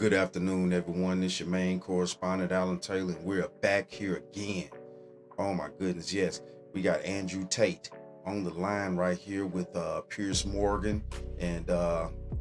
Good afternoon, everyone. It's your main correspondent, Alan Taylor, and we're back here again. Oh my goodness, yes. We got Andrew Tate on the line right here with Pierce Morgan. And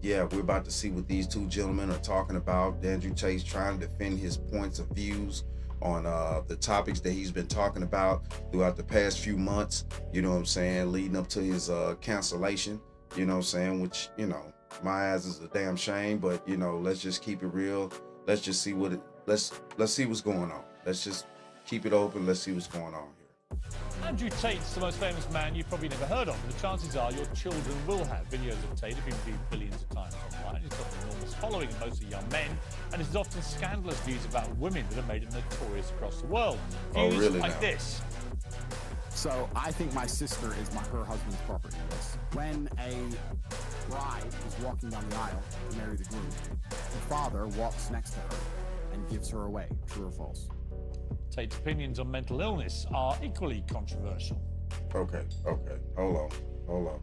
yeah, we're about to see what these two gentlemen are talking about. Andrew Tate's trying to defend his points of views on the topics that he's been talking about throughout the past few months, you know what I'm saying, leading up to his cancellation, you know what I'm saying, which, you know, my eyes is a damn shame, but you know, let's just keep it real. Let's just see what let's see what's going on. Let's just keep it open. Let's see what's going on here. Andrew Tate's the most famous man you've probably never heard of, and the chances are your children will have. Videos of Tate have been viewed billions of times online. He's got an enormous following, mostly young men, and his often scandalous views about women that have made him notorious across the world. Views really like now? this. So I think my sister is her husband's property. Yes. When a bride is walking down the aisle to marry the groom, the father walks next to her and gives her away. True or false? Tate's opinions on mental illness are equally controversial. Okay. Hold on.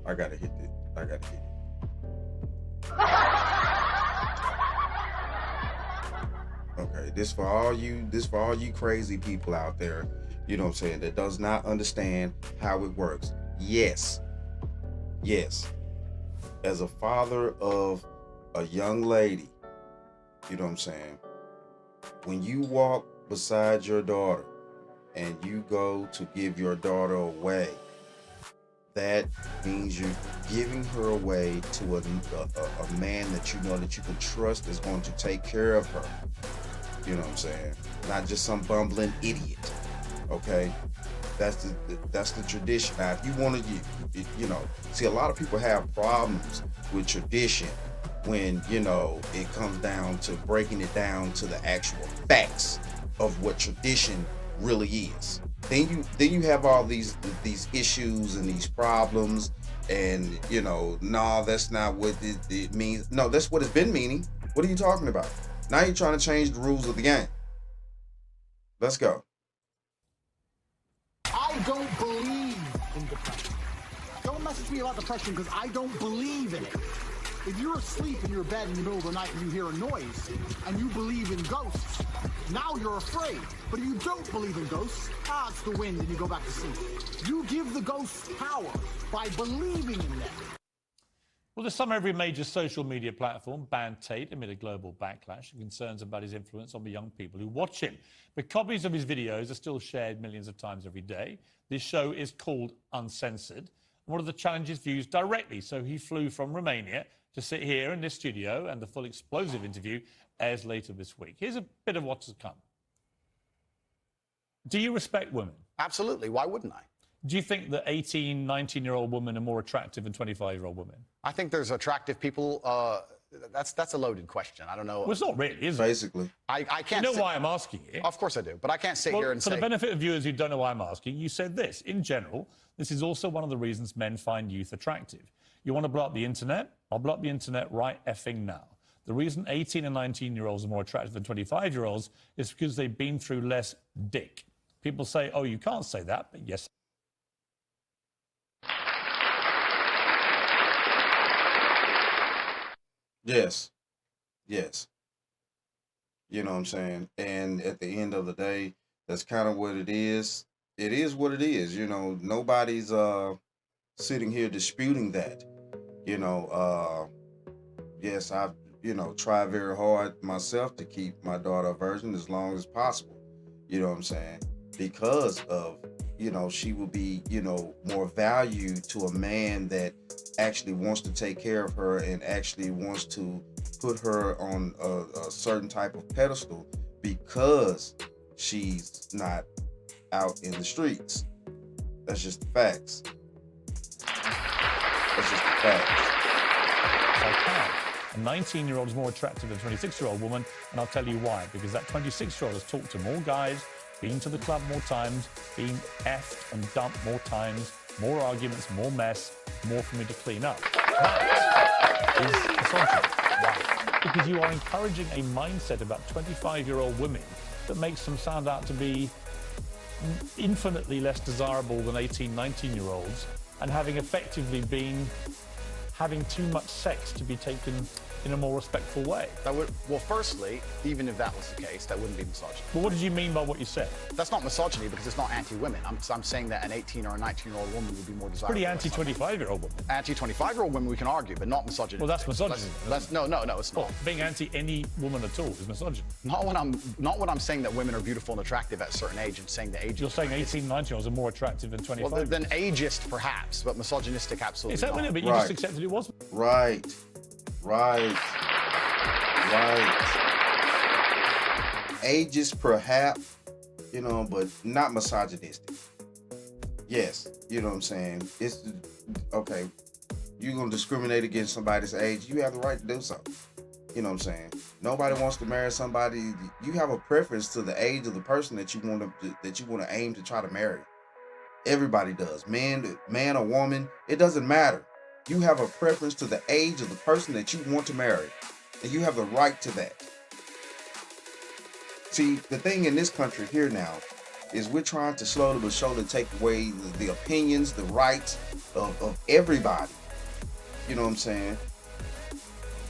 I gotta hit it. Okay, this for all you crazy people out there, you know what I'm saying, that does not understand how it works. Yes. As a father of a young lady, you know what I'm saying, when you walk beside your daughter and you go to give your daughter away, that means you're giving her away to a man that you know that you can trust is going to take care of her. You know what I'm saying? Not just some bumbling idiot. Okay? That's the tradition. Now, if you want to, you know, see, a lot of people have problems with tradition when, you know, it comes down to breaking it down to the actual facts of what tradition really is. Then you have all these issues and these problems, and you know, no, that's not what it means. No, that's what it's been meaning. What are you talking about? Now you're trying to change the rules of the game. Let's go. I don't believe in depression. Don't message me about depression because I don't believe in it. If you're asleep in your bed in the middle of the night and you hear a noise and you believe in ghosts, now you're afraid. But if you don't believe in ghosts, it's the wind and you go back to sleep. You give the ghosts power by believing in them. Well, this summer, every major social media platform banned Tate amid a global backlash and concerns about his influence on the young people who watch him. But copies of his videos are still shared millions of times every day. This show is called Uncensored. One of the challenges views directly, so he flew from Romania to sit here in this studio, and the full explosive interview airs later this week. Here's a bit of what's to come. Do you respect women? Absolutely. Why wouldn't I? Do you think that 18, 19-year-old women are more attractive than 25-year-old women? I think there's attractive people. That's a loaded question. I don't know. Well, it's not really, is it? Basically. I can't. You know why I'm asking you? Of course I do, but I can't sit here and for say. the benefit of viewers who don't know why I'm asking, you said this. In general, this is also one of the reasons men find youth attractive. You want to blow up the internet? I'll blow up the internet right effing now. The reason 18 and 19-year-olds are more attractive than 25-year-olds is because they've been through less dick. People say, oh, you can't say that, but yes. Yes. You know what I'm saying? And at the end of the day, that's kind of what it is. It is what it is. You know, nobody's sitting here disputing that. You know, yes, I've, you know, tried very hard myself to keep my daughter a virgin as long as possible. You know what I'm saying? Because of, you know, she will be, you know, more value to a man that actually wants to take care of her and actually wants to put her on a certain type of pedestal because she's not out in the streets. That's just the facts. A 19-year-old is more attractive than a 26-year-old woman, and I'll tell you why. Because that 26-year-old has talked to more guys, been to the club more times, been effed and dumped more times, more arguments, more mess, more for me to clean up. That is misogyny. Why? Because you are encouraging a mindset about 25-year-old women that makes them sound out to be infinitely less desirable than 18, 19-year-olds, and having effectively been having too much sex to be taken in a more respectful way. That would, well, firstly, even if that was the case, that wouldn't be misogyny. But what did you mean by what you said? That's not misogyny because it's not anti-women. I'm saying that an 18 or a 19-year-old woman would be more desirable. Pretty anti-25-year-old woman. Anti-25-year-old women we can argue, but not misogyny. Well, that's misogyny. No, it's not. Being anti any woman at all is misogyny. Not when I'm saying that women are beautiful and attractive at a certain age and saying the age. You're saying 18, 19-year-olds are more attractive than 25. Well, then ageist perhaps, but misogynistic absolutely Is that not. when but you Right. just accepted it was? Right. Ages perhaps, you know, but not misogynistic. Yes, you know what I'm saying? It's okay. You're gonna discriminate against somebody's age, you have the right to do so. You know what I'm saying? Nobody wants to marry somebody. You have a preference to the age of the person that you want to aim to try to marry. Everybody does. Man or woman, it doesn't matter. You have a preference to the age of the person that you want to marry. And you have the right to that. See, the thing in this country here now is we're trying to slowly but surely take away the opinions, the rights of everybody. You know what I'm saying?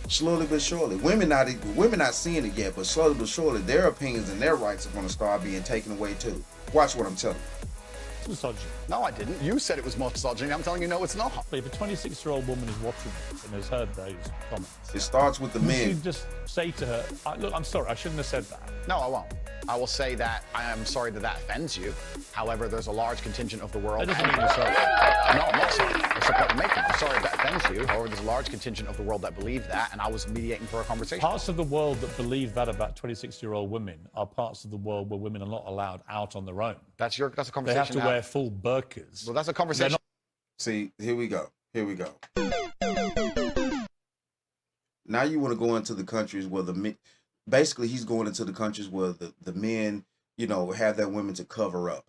Slowly but surely. Women not seeing it yet, but slowly but surely their opinions and their rights are going to start being taken away too. Watch what I'm telling you. It's misogyny. No, I didn't. You said it was misogyny. I'm telling you, no, it's not. But if a 26-year-old woman is watching this and has heard those comments, It starts with the you men. should just say to her, look, I'm sorry, I shouldn't have said that. No, I won't. I will say that I am sorry that offends you. However, there's a large contingent of the world. That doesn't mean you're sorry. No, I'm not sorry. That's the point I'm making. I'm sorry that offends you. However, there's a large contingent of the world that believe that, and I was mediating for a conversation. Parts of the world that believe that about 26-year-old women are parts of the world where women are not allowed out on their own. That's a conversation. They have to now. wear full burqas. Well, that's a conversation. See, here we go. Now you want to go into the countries where the men, basically he's going into the countries where the men, you know, have their women to cover up.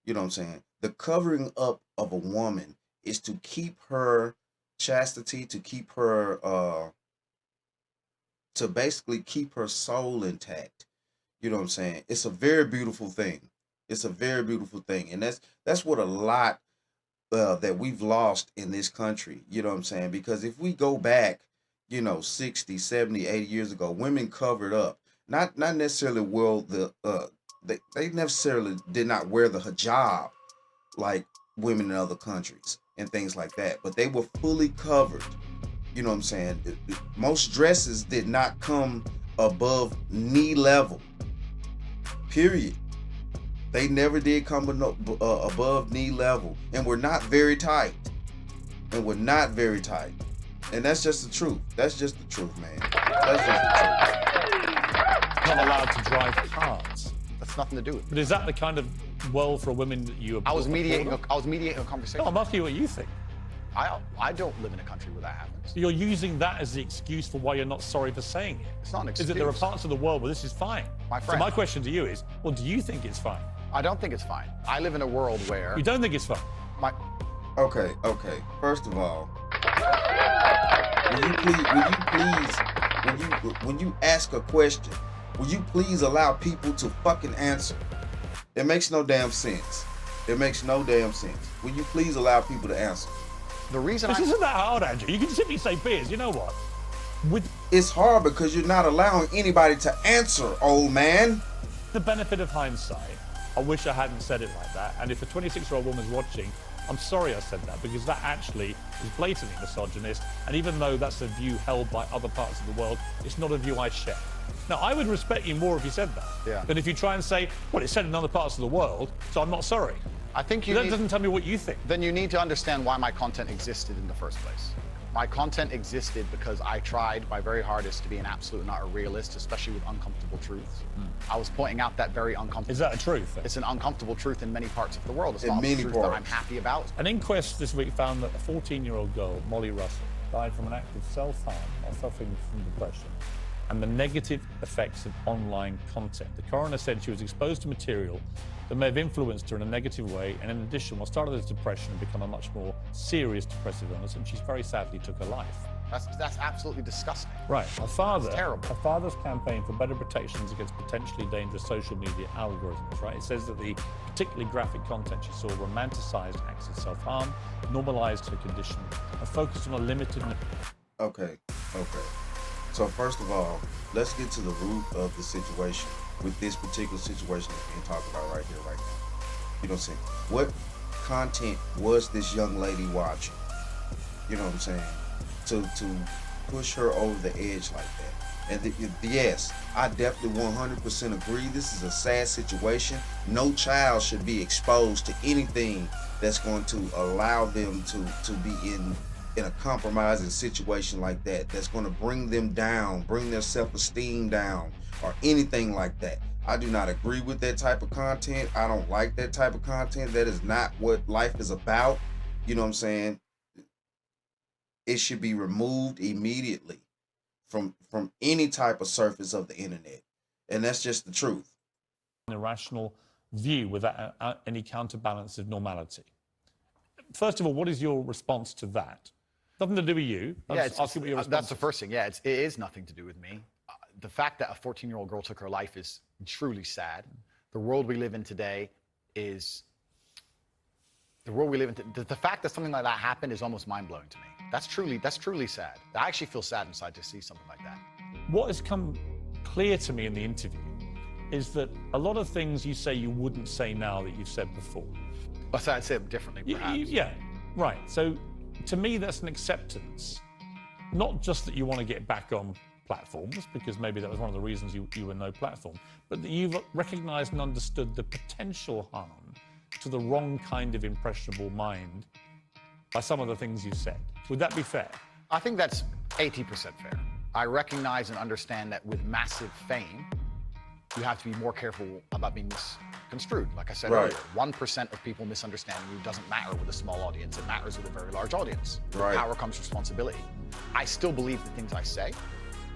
You know what I'm saying? The covering up of a woman is to keep her chastity, to keep her, to basically keep her soul intact. You know what I'm saying? It's a very beautiful thing. It's a very beautiful thing. And that's what a lot that we've lost in this country. You know what I'm saying? Because if we go back, you know, 60, 70, 80 years ago, women covered up. Not necessarily they necessarily did not wear the hijab like women in other countries and things like that, but they were fully covered. You know what I'm saying? Most dresses did not come above knee level. Period. They never did come above knee level and were not very tight. And that's just the truth. That's just the truth, man. That's just the truth. Not allowed to drive cars. That's nothing to do with it. But is that the kind of world for women that you I was mediating afford? a conversation. No, I'm asking you what you think. I don't live in a country where that happens. You're using that as the excuse for why you're not sorry for saying it. It's not an Is that there are excuse. parts of the world where this is fine? My So friend. my question to you is, well, do you think it's fine? I don't think it's fine. I live in a world where You don't think it's fine? Okay. First of all, when you ask a question, will you please allow people to fucking answer? It makes no damn sense. Will you please allow people to answer? the reason This I isn't that hard, Andrew. You can simply say, Piers, you know what? With It's hard because you're not allowing anybody to answer, old man. the benefit of hindsight, I wish I hadn't said it like that. And if a 26-year-old woman's watching, I'm sorry I said that, because that actually is blatantly misogynist. And even though that's a view held by other parts of the world, it's not a view I share. Now, I would respect you more if you said that. Yeah. Than if you try and say, well, it's said in other parts of the world, so I'm not sorry. I think But that doesn't tell me what you think. then you need to understand why my content existed in the first place. My content existed because I tried my very hardest to be an absolute and utter realist, especially with uncomfortable truths. I was pointing out that very uncomfortable. Is that a truth? It's an uncomfortable truth in many parts of the world. It's In not a many truth parts. that I'm happy about. An inquest this week found that a 14-year-old girl, Molly Russell, died from an act of self-harm while suffering from depression and the negative effects of online content. The coroner said she was exposed to material that may have influenced her in a negative way, and in addition, what started as depression and become a much more serious depressive illness, and she very sadly took her life. That's absolutely disgusting. Right. Her father, It's terrible. her father's campaign for better protections against potentially dangerous social media algorithms, right? It says that the particularly graphic content she saw romanticized acts of self-harm, normalized her condition, and focused on a limited... Okay. So first of all, let's get to the root of the situation with this particular situation that's being talked about right here, right now. You know what I'm saying? What content was this young lady watching? You know what I'm saying? To push her over the edge like that. And yes, I definitely 100% agree. This is a sad situation. No child should be exposed to anything that's going to allow them to be in a compromising situation like that. That's going to bring them down, bring their self-esteem down, or anything like that. I do not agree with that type of content. I don't like that type of content. That is not what life is about. You know what I'm saying? It should be removed immediately from any type of surface of the internet, and that's just the truth. An irrational view without any counterbalance of normality. First of all, what is your response to that? Nothing to do with you. Yeah, that's the is. first thing. Yeah, it is nothing to do with me. The fact that a 14-year-old girl took her life is truly sad. The world we live in today is the world we live in. The fact that something like that happened is almost mind-blowing to me. That's truly sad. I actually feel sad inside to see something like that. What has come clear to me in the interview is that a lot of things you say you wouldn't say now that you've said before. Well, so I'd say it differently, perhaps. Yeah, right. So to me, that's an acceptance. Not just that you want to get back on platforms, because maybe that was one of the reasons you were no platform, but that you've recognized and understood the potential harm to the wrong kind of impressionable mind by some of the things you've said. Would that be fair? I think that's 80% fair. I recognize and understand that with massive fame, you have to be more careful about being misconstrued. Like I said earlier, 1% of people misunderstanding you doesn't matter with a small audience. It matters with a very large audience. With power comes responsibility. I still believe the things I say.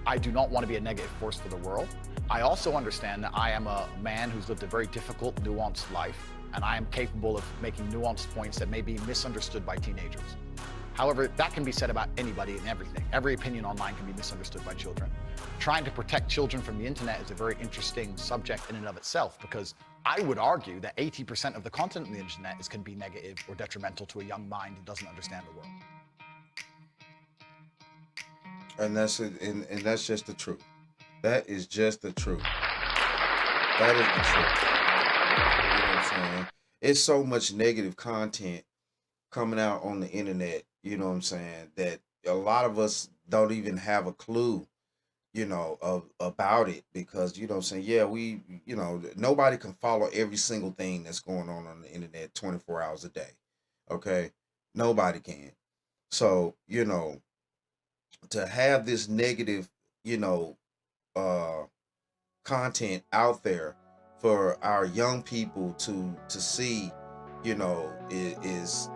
I do not want to be a negative force for the world. I also understand that I am a man who's lived a very difficult, nuanced life, and I am capable of making nuanced points that may be misunderstood by teenagers. However, that can be said about anybody and everything. Every opinion online can be misunderstood by children. Trying to protect children from the internet is a very interesting subject in and of itself, because I would argue that 80% of the content on the internet can be negative or detrimental to a young mind that doesn't understand the world. And that's it, and that's just the truth. That is just the truth. That is the truth. You know what I'm saying? It's so much negative content coming out on the internet, you know what I'm saying, that a lot of us don't even have a clue, you know, about it, because, you know what I'm saying, yeah, nobody can follow every single thing that's going on the internet 24 hours a day. Okay? Nobody can. So, you know, to have this negative, you know, content out there for our young people to see, you know, is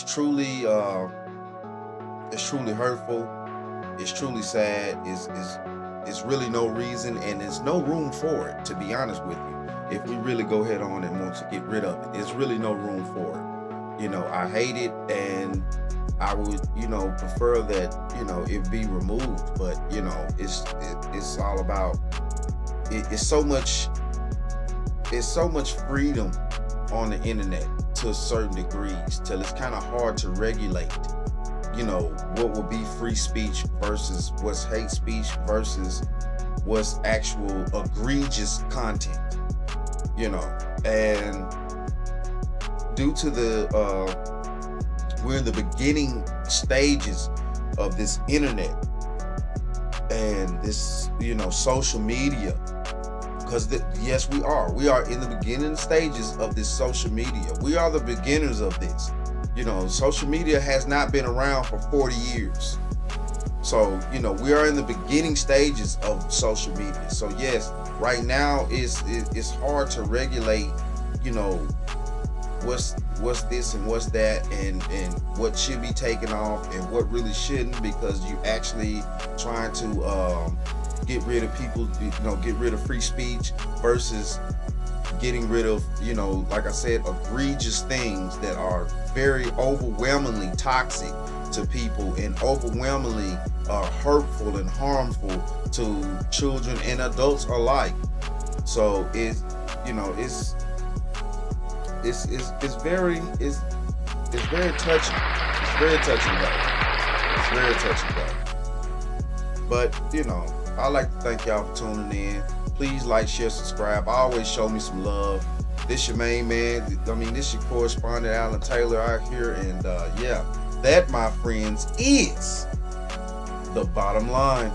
truly hurtful. It's truly sad. It's really no reason, and there's no room for it, to be honest with you. If we really go head on and want to get rid of it, there's really no room for it. You know, I hate it, and I would, you know, prefer that, you know, it be removed. But, you know, it's all about it's so much freedom on the internet to certain degrees, till it's kind of hard to regulate, you know, what would be free speech versus what's hate speech versus what's actual egregious content, you know. And due to we're in the beginning stages of this internet and this, you know, social media, because yes, we are in the beginning stages of this social media. We are the beginners of this. You know, social media has not been around for 40 years. So, you know, we are in the beginning stages of social media. So yes, right now it's hard to regulate, you know, what's this and what's that, and what should be taken off and what really shouldn't, because you actually trying to get rid of people, you know, get rid of free speech versus getting rid of, you know, like I said, egregious things that are very overwhelmingly toxic to people and overwhelmingly hurtful and harmful to children and adults alike. So it's, you know, it's very touching. It's very touching though. It's very touching though. But, you know, I'd like to thank y'all for tuning in. Please like, share, subscribe. Always show me some love. This your main man. I mean, this your correspondent, Alan Taylor, out here. And, yeah, that, my friends, is the bottom line.